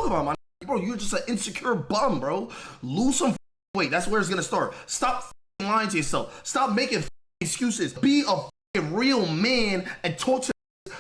talking about, my bro? You're just an insecure bum, bro. Lose some weight. That's where it's gonna start. Stop lying to yourself. Stop making excuses. Be a real man and talk to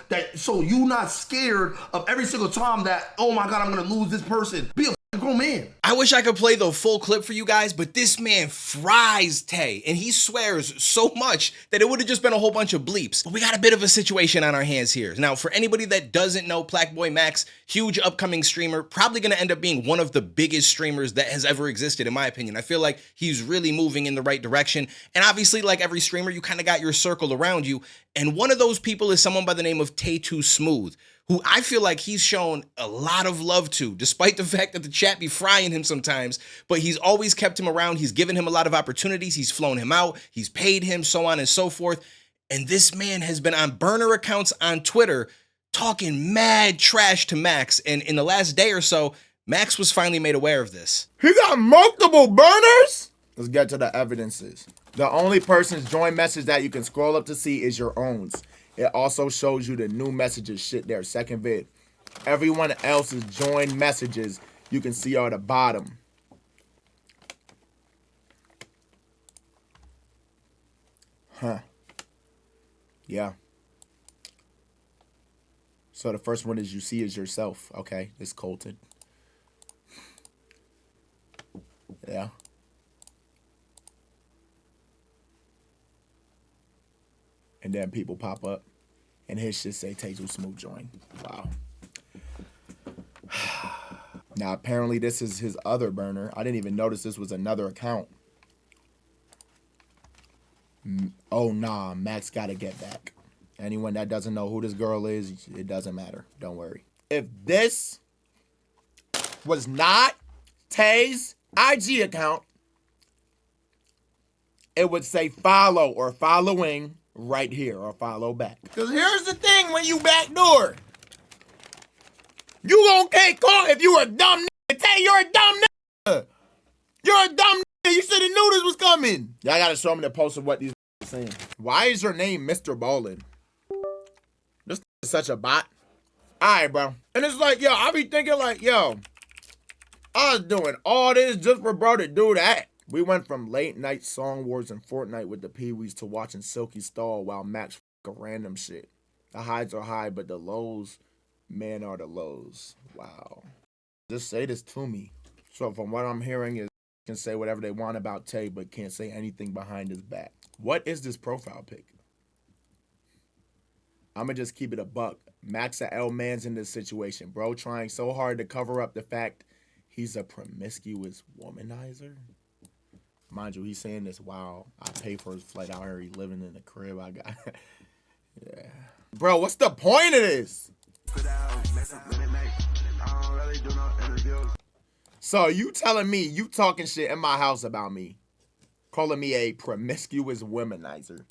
that, so you not scared of every single time that, oh my God, I'm gonna lose this person. Be a grown man. I wish I could play the full clip for you guys, but this man fries Tay, and he swears so much that it would have just been a whole bunch of bleeps. But we got a bit of a situation on our hands here. Now, for anybody that doesn't know, Plaqueboymax, huge upcoming streamer, probably gonna end up being one of the biggest streamers that has ever existed, in my opinion. I feel like he's really moving in the right direction. And obviously, like every streamer, you kind of got your circle around you. And one of those people is someone by the name of Tae2Smooth, who I feel like he's shown a lot of love to, despite the fact that the chat be frying him sometimes, but he's always kept him around. He's given him a lot of opportunities. He's flown him out. He's paid him, so on and so forth. And this man has been on burner accounts on Twitter talking mad trash to Max. And in the last day or so, Max was finally made aware of this. He got multiple burners? Let's get to the evidences. The only person's join message that you can scroll up to see is your own. It also shows you the new messages shit there, second vid. Everyone else's joined messages you can see are at the bottom. Huh. Yeah. So the first one is you see is yourself. Okay, it's Colton. Yeah. And then people pop up, and his shit say Tae2Smooth join. Wow. Now, apparently this is his other burner. I didn't even notice this was another account. Oh, nah, Max gotta get back. Anyone that doesn't know who this girl is, it doesn't matter. Don't worry. If this was not Tay's IG account, it would say follow or following right here, or follow back. Because here's the thing, when you backdoor, you gonna get caught if you a dumb nigga. Tay, you're a dumb nigga. You're a dumb nigga. You should have knew this was coming. Y'all gotta show me the post of what these are saying. Why is your name Mr. Ballin? This is such a bot. Alright, bro. And it's like, yo, I be thinking like, yo, I was doing all this just for bro to do that. We went from late night song wars and Fortnite with the Pee-wees to watching Silky stall while Max f*** random shit. The highs are high, but the lows, man, are the lows. Wow. Just say this to me. So from what I'm hearing is can say whatever they want about Tay, but can't say anything behind his back. What is this profile pic? I'ma just keep it a buck. Max and L Man's in this situation. Bro trying so hard to cover up the fact he's a promiscuous womanizer. Mind you, he's saying this while I pay for his flight out here. He's living in the crib I got. Yeah. Bro, what's the point of this? So you telling me you talking shit in my house about me, calling me a promiscuous womanizer,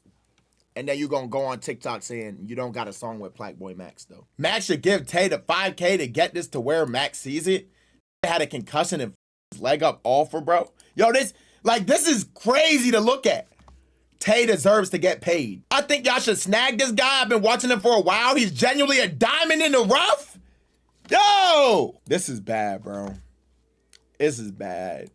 and then you gonna go on TikTok saying you don't got a song with Plaqueboymax though. Max should give Tay the 5K to get this to where Max sees it. Had a concussion and his leg up all for bro. Yo, this is crazy to look at. Tay deserves to get paid. I think y'all should snag this guy. I've been watching him for a while. He's genuinely a diamond in the rough. Yo, this is bad, bro. This is bad.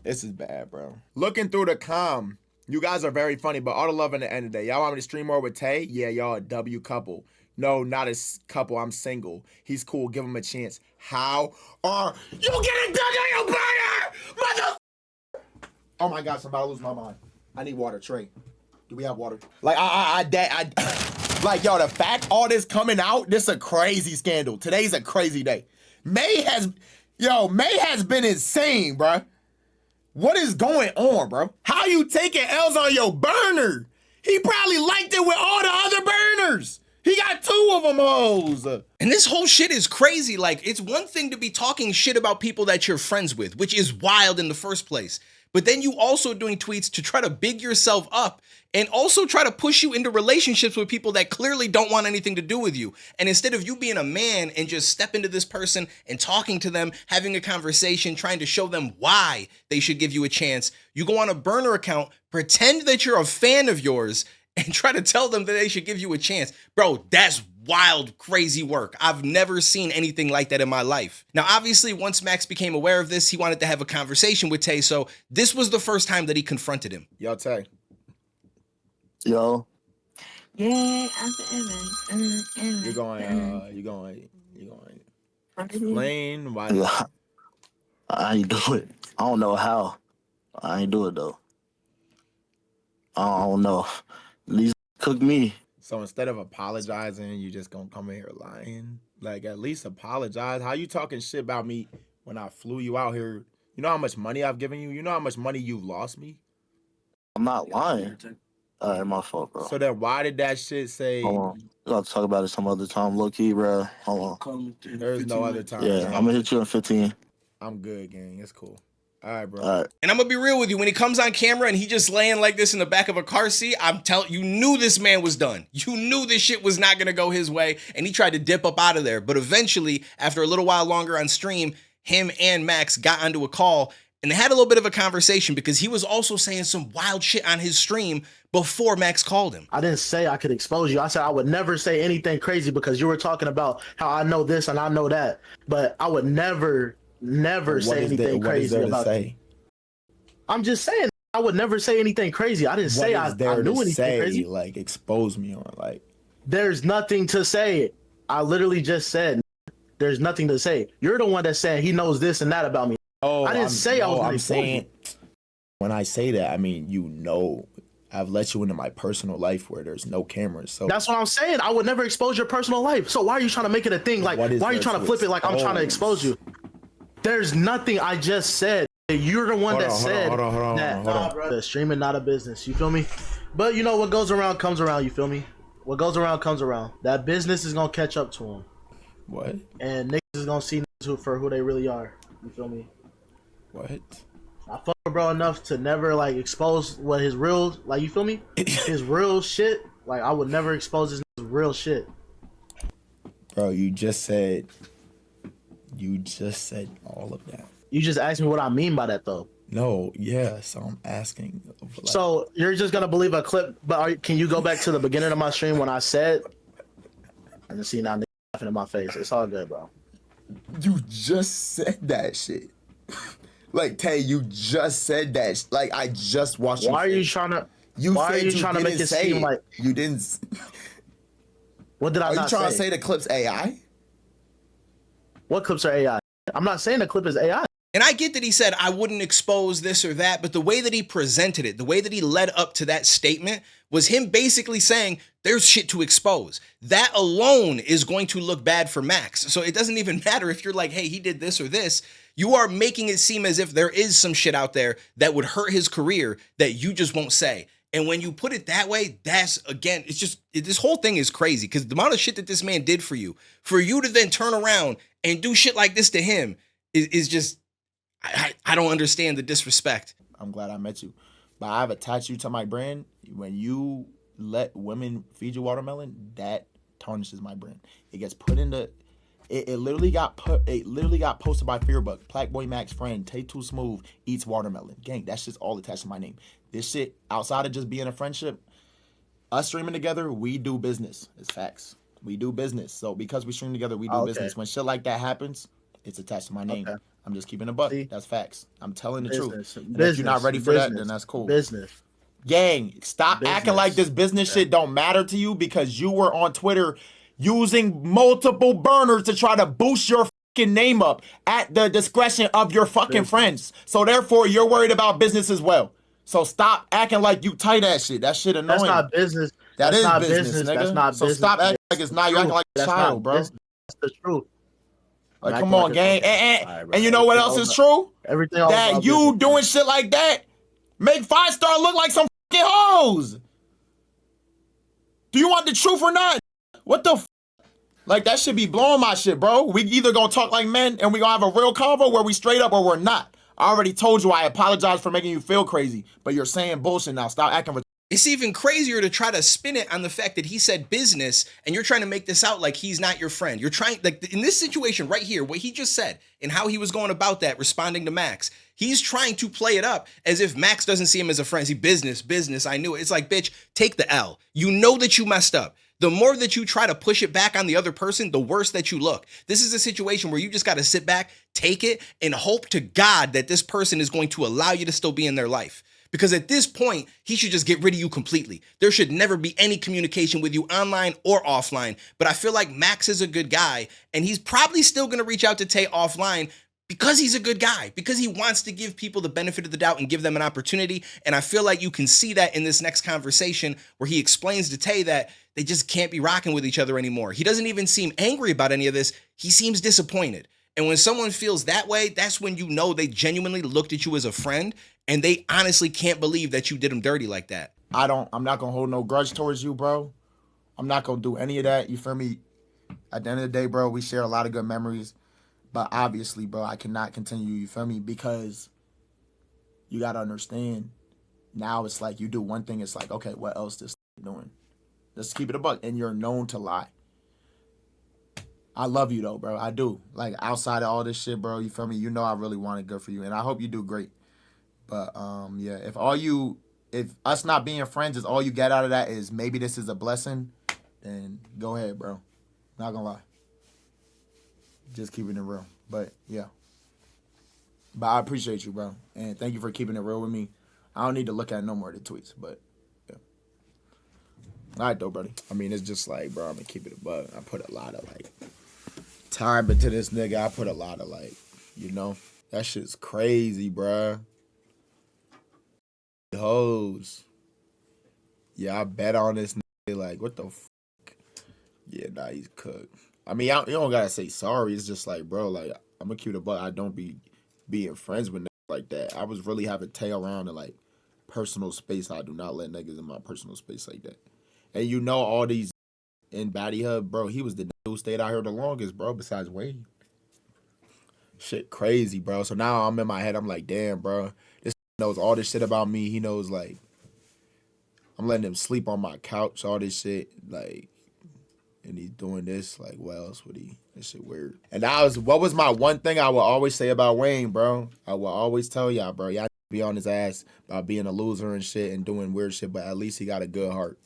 This is bad, bro. Looking through the comm, you guys are very funny, but all the love in the end of the day. Y'all want me to stream more with Tay? Yeah, y'all a W couple. No, not a couple. I'm single. He's cool. Give him a chance. How are you getting done on your burner, mother? Oh my God, somebody lose my mind. I need water, Trey. Do we have water? Like, like, yo, the fact all this coming out, this a crazy scandal. Today's a crazy day. May has been insane, bro. What is going on, bro? How you taking L's on your burner? He probably liked it with all the other burners. He got 2 of them hoes. And this whole shit is crazy. Like, it's one thing to be talking shit about people that you're friends with, which is wild in the first place. But then you also doing tweets to try to big yourself up and also try to push you into relationships with people that clearly don't want anything to do with you. And instead of you being a man and just step into this person and talking to them, having a conversation, trying to show them why they should give you a chance, you go on a burner account, pretend that you're a fan of yours, and try to tell them that they should give you a chance. Bro, that's wild, crazy work. I've never seen anything like that in my life. Now, obviously, once Max became aware of this, he wanted to have a conversation with Tay, so this was the first time that he confronted him. Yo, Tay. Yo. You going explain why? Yeah. I ain't do it. I don't know how. I ain't do it though. I don't know. At least cook me. So instead of apologizing, you just gonna come in here lying? Like, at least apologize. How you talking shit about me when I flew you out here? You know how much money I've given you? You know how much money you've lost me? I'm not lying. All right, my fault, bro. So then why did that shit say... Hold on. We'll have to talk about it some other time. Low key, bro. Hold on. There's no other time. Yeah, gang. I'm gonna hit you in 15. I'm good, gang. It's cool. All right, bro. All right. And I'm gonna be real with you, when he comes on camera and he just laying like this in the back of a car seat, I'm telling you, knew this man was done. You knew this shit was not gonna go his way, and he tried to dip up out of there. But eventually, after a little while longer on stream, him and Max got onto a call, and they had a little bit of a conversation because he was also saying some wild shit on his stream before Max called him. I didn't say I could expose you. I said I would never say anything crazy because you were talking about how I know this and I know that. But I would never say anything crazy about you. I'm just saying I would never say anything crazy. I didn't say I knew anything crazy. Like, expose me on, like... There's nothing to say. I literally just said there's nothing to say. You're the one that's saying he knows this and that about me. Oh, I didn't say I was gonna expose you. When I say that, I mean, you know, I've let you into my personal life where there's no cameras. So That's what I'm saying. I would never expose your personal life. So why are you trying to make it a thing? Like, why are you trying to flip it like I'm trying to expose you? There's nothing I just said. You're the one that said that bro, streaming not a business. You feel me? But you know what goes around comes around. You feel me? What goes around comes around. That business is gonna catch up to him. What? And niggas is gonna see niggas for who they really are. You feel me? What? I fuck with bro enough to never like expose what his real, like, you feel me? His real shit. Like, I would never expose his real shit. Bro, you just said all of that. You just asked me what I mean by that though. No, yeah, so I'm asking. Like, so you're just gonna believe a clip, but can you go back to the beginning of my stream when I said, and see now niggas laughing in my face. It's all good, bro. you just said that shit. Like, Tay, you just said that. Like, I just watched. Why are you trying to? Why are you trying to make it seem like you didn't? What did I not say? Are you trying to say the clip's AI? What clips are AI? I'm not saying the clip is AI. And I get that he said, I wouldn't expose this or that, but the way that he presented it, the way that he led up to that statement was him basically saying, there's shit to expose. That alone is going to look bad for Max. So it doesn't even matter if you're like, hey, he did this or this. You are making it seem as if there is some shit out there that would hurt his career that you just won't say. And when you put it that way, that's, again, it's just, this whole thing is crazy because the amount of shit that this man did for you to then turn around and do shit like this to him is just, I don't understand the disrespect. I'm glad I met you. But I've attached you to my brand. When you let women feed you watermelon, that tarnishes my brand. It gets put in the... It literally got posted by Fearbuck. Plaqueboymax friend, Tae2Smooth eats watermelon. Gang, that's just all attached to my name. This shit, outside of just being a friendship, us streaming together, we do business. It's facts. We do business. So because we stream together, we do business. When shit like that happens, it's attached to my name. Okay. I'm just keeping a buck. That's facts. I'm telling the truth. And if you're not ready for that, then that's cool. Gang, stop acting like this business shit don't matter to you because you were on Twitter using multiple burners to try to boost your fucking name up at the discretion of your fucking friends. So therefore, you're worried about business as well. So stop acting like you tight ass shit. That shit annoying. That's not business. That's not business, nigga. That's not business. So stop acting like it's not. You're acting like a child, bro. That's the truth. Like, come on, gang. And you know what else is true? Everything that you doing shit like that make 5-star look like some fucking hoes. Do you want the truth or not? What the f? Like, that should be blowing my shit, bro. We either gonna talk like men and we gonna have a real convo where we straight up or we're not. I already told you I apologize for making you feel crazy, but you're saying bullshit now. Stop acting It's even crazier to try to spin it on the fact that he said business and you're trying to make this out like he's not your friend. You're trying, like in this situation right here, what he just said and how he was going about that, responding to Max, he's trying to play it up as if Max doesn't see him as a friend. He's business, I knew it. It's like, bitch, take the L. You know that you messed up. The more that you try to push it back on the other person, the worse that you look. This is a situation where you just got to sit back, take it, and hope to God that this person is going to allow you to still be in their life. Because at this point, he should just get rid of you completely. There should never be any communication with you online or offline. But I feel like Max is a good guy, and he's probably still going to reach out to Tay offline because he's a good guy, because he wants to give people the benefit of the doubt and give them an opportunity. And I feel like you can see that in this next conversation where he explains to Tay that they just can't be rocking with each other anymore. He doesn't even seem angry about any of this. He seems disappointed. And when someone feels that way, that's when you know they genuinely looked at you as a friend and they honestly can't believe that you did them dirty like that. I'm not gonna hold no grudge towards you, bro. I'm not gonna do any of that. You feel me? At the end of the day, bro, we share a lot of good memories. But obviously, bro, I cannot continue, you feel me? Because you gotta understand, now it's like you do one thing, it's like, okay, what else this doing? Let's keep it a buck. And you're known to lie. I love you though, bro. I do. Like outside of all this shit, bro, you feel me? You know I really want it good for you. And I hope you do great. But yeah, if us not being friends is all you get out of that is maybe this is a blessing, then go ahead, bro. Not gonna lie. Just keeping it real. But yeah. But I appreciate you, bro. And thank you for keeping it real with me. I don't need to look at no more of the tweets, but yeah. All right, though, buddy. I mean, it's just like, bro, I'm gonna keep it a buck. I put a lot of like time into this nigga. I put a lot of like, you know, that shit's crazy, bro. Hoes. Yeah, I bet on this nigga. Like, what the fuck? Yeah, nah, he's cooked. I mean, you don't gotta say sorry. It's just like, bro, like, I'm gonna keep it a buck. I don't be being friends with niggas like that. I was really having Tay around in like personal space. I do not let niggas in my personal space like that. And you know, all these in Batty Hub, bro, he was the dude who stayed out here the longest, bro, besides Wayne. Shit crazy, bro. So now I'm in my head, I'm like, damn, bro. This knows all this shit about me. He knows, like, I'm letting him sleep on my couch, all this shit, like, and he's doing this, like, what else would he? This shit weird. And what was my one thing I would always say about Wayne, bro? I will always tell y'all, bro, y'all be on his ass about being a loser and shit and doing weird shit, but at least he got a good heart.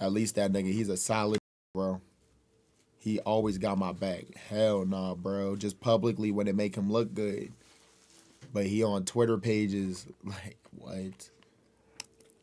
At least that nigga, he's a solid, bro. He always got my back. Hell nah, bro. Just publicly when it make him look good. But he on Twitter pages, like, what?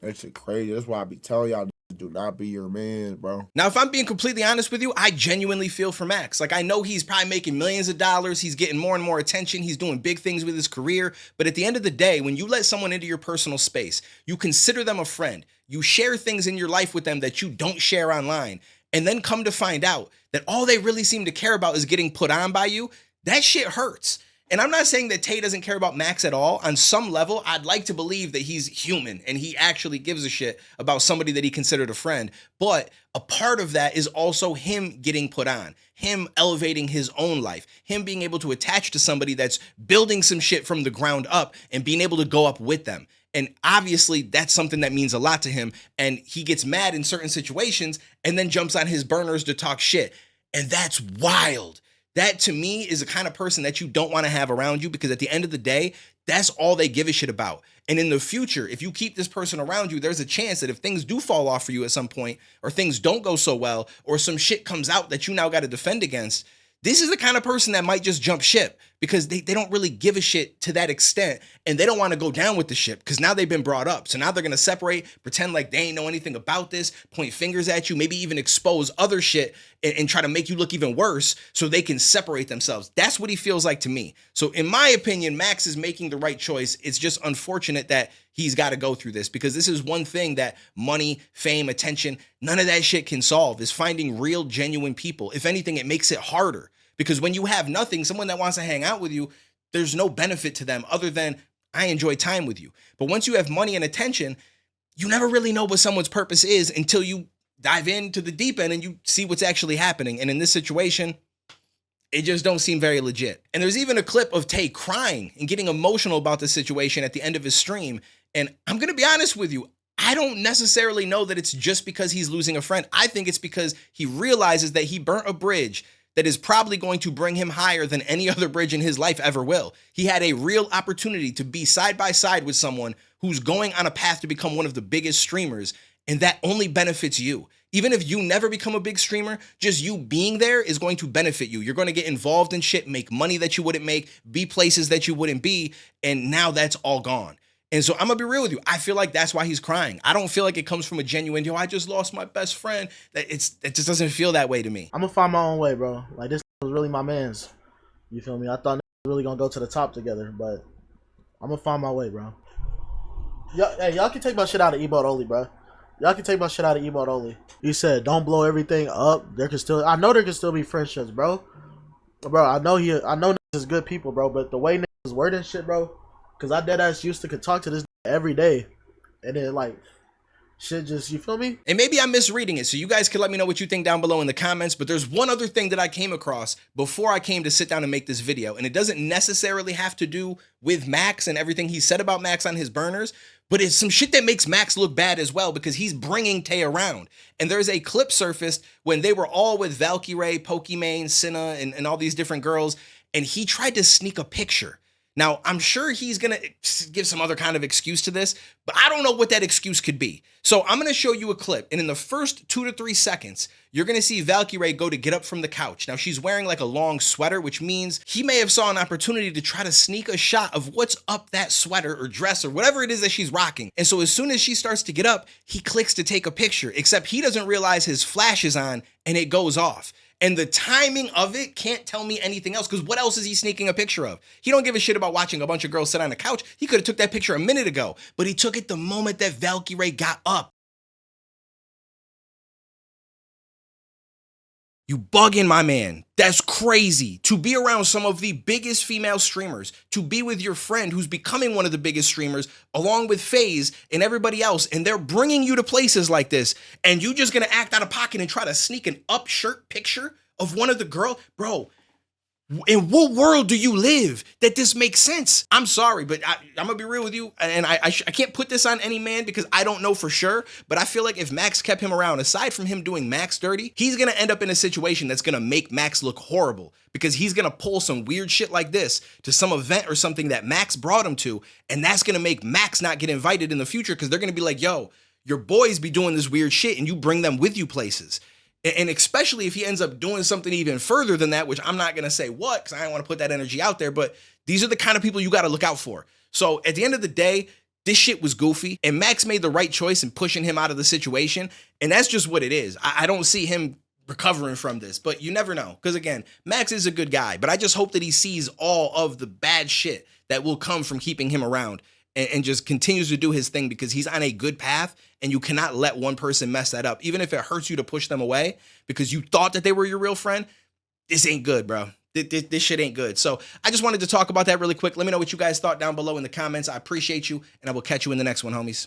That shit crazy. That's why I be telling y'all, do not be your man, bro. Now, if I'm being completely honest with you, I genuinely feel for Max. Like, I know he's probably making millions of dollars. He's getting more and more attention. He's doing big things with his career. But at the end of the day, when you let someone into your personal space, you consider them a friend. You share things in your life with them that you don't share online. And then come to find out that all they really seem to care about is getting put on by you. That shit hurts. And I'm not saying that Tay doesn't care about Max at all. On some level, I'd like to believe that he's human and he actually gives a shit about somebody that he considered a friend. But a part of that is also him getting put on, him elevating his own life, him being able to attach to somebody that's building some shit from the ground up and being able to go up with them. And obviously that's something that means a lot to him. And he gets mad in certain situations and then jumps on his burners to talk shit. And that's wild. That to me is the kind of person that you don't want to have around you, because at the end of the day, that's all they give a shit about. And in the future, if you keep this person around you, there's a chance that if things do fall off for you at some point, or things don't go so well, or some shit comes out that you now got to defend against, this is the kind of person that might just jump ship because they don't really give a shit to that extent, and they don't want to go down with the ship because now they've been brought up. So now they're going to separate, pretend like they ain't know anything about this, point fingers at you, maybe even expose other shit and try to make you look even worse so they can separate themselves. That's what he feels like to me. So in my opinion, Max is making the right choice. It's just unfortunate that he's got to go through this, because this is one thing that money, fame, attention, none of that shit can solve, is finding real, genuine people. If anything, it makes it harder. Because when you have nothing, someone that wants to hang out with you, there's no benefit to them other than I enjoy time with you. But once you have money and attention, you never really know what someone's purpose is until you dive into the deep end and you see what's actually happening. And in this situation, it just don't seem very legit. And there's even a clip of Tay crying and getting emotional about the situation at the end of his stream. And I'm going to be honest with you, I don't necessarily know that it's just because he's losing a friend. I think it's because he realizes that he burnt a bridge that is probably going to bring him higher than any other bridge in his life ever will. He had a real opportunity to be side by side with someone who's going on a path to become one of the biggest streamers, and that only benefits you. Even if you never become a big streamer, just you being there is going to benefit you. You're going to get involved in shit, make money that you wouldn't make, be places that you wouldn't be, and now that's all gone. And so I'm gonna be real with you. I feel like that's why he's crying. I don't feel like it comes from a genuine, yo, I just lost my best friend. It just doesn't feel that way to me. I'm gonna find my own way, bro. Like, this was really my man's. You feel me? I thought we really gonna go to the top together, but I'm gonna find my way, bro. Y'all can take my shit out of emote only, bro. Y'all can take my shit out of emote only. You said don't blow everything up. I know there can still be friendships, bro. Bro, I know niggas is good people, bro, but the way niggas wording shit, bro. Cause I deadass used to could talk to this every day, and then like shit just, you feel me? And maybe I'm misreading it, so you guys can let me know what you think down below in the comments. But there's one other thing that I came across before I came to sit down and make this video, and it doesn't necessarily have to do with Max and everything he said about Max on his burners, but it's some shit that makes Max look bad as well because he's bringing Tay around. And there's a clip surfaced when they were all with Valkyrae, Pokimane, Cinna, and all these different girls, and he tried to sneak a picture. Now, I'm sure he's going to give some other kind of excuse to this, but I don't know what that excuse could be. So I'm going to show you a clip, and in the first 2 to 3 seconds, you're going to see Valkyrae go to get up from the couch. Now, she's wearing like a long sweater, which means he may have saw an opportunity to try to sneak a shot of what's up that sweater or dress or whatever it is that she's rocking. And so as soon as she starts to get up, he clicks to take a picture, except he doesn't realize his flash is on and it goes off. And the timing of it can't tell me anything else, because what else is he sneaking a picture of? He don't give a shit about watching a bunch of girls sit on a couch. He could have took that picture a minute ago, but he took it the moment that Valkyrae got up. You bugging, my man. That's crazy. To be around some of the biggest female streamers, to be with your friend who's becoming one of the biggest streamers, along with FaZe and everybody else, and they're bringing you to places like this, and you just gonna act out of pocket and try to sneak an up shirt picture of one of the girls? Bro, in what world do you live that this makes sense? I'm sorry, but I'm gonna be real with you, and I can't put this on any man because I don't know for sure, but I feel like if Max kept him around, aside from him doing Max dirty, he's gonna end up in a situation that's gonna make Max look horrible, because he's gonna pull some weird shit like this to some event or something that Max brought him to, and that's gonna make Max not get invited in the future, because they're gonna be like, yo, your boys be doing this weird shit and you bring them with you places. And especially if he ends up doing something even further than that, which I'm not going to say what, because I don't want to put that energy out there, but these are the kind of people you got to look out for. So at the end of the day, this shit was goofy, and Max made the right choice in pushing him out of the situation, and that's just what it is. I don't see him recovering from this, but you never know, because again, Max is a good guy, but I just hope that he sees all of the bad shit that will come from keeping him around, and just continues to do his thing, because he's on a good path, and you cannot let one person mess that up. Even if it hurts you to push them away because you thought that they were your real friend, this ain't good, bro. This shit ain't good. So I just wanted to talk about that really quick. Let me know what you guys thought down below in the comments. I appreciate you, and I will catch you in the next one, homies.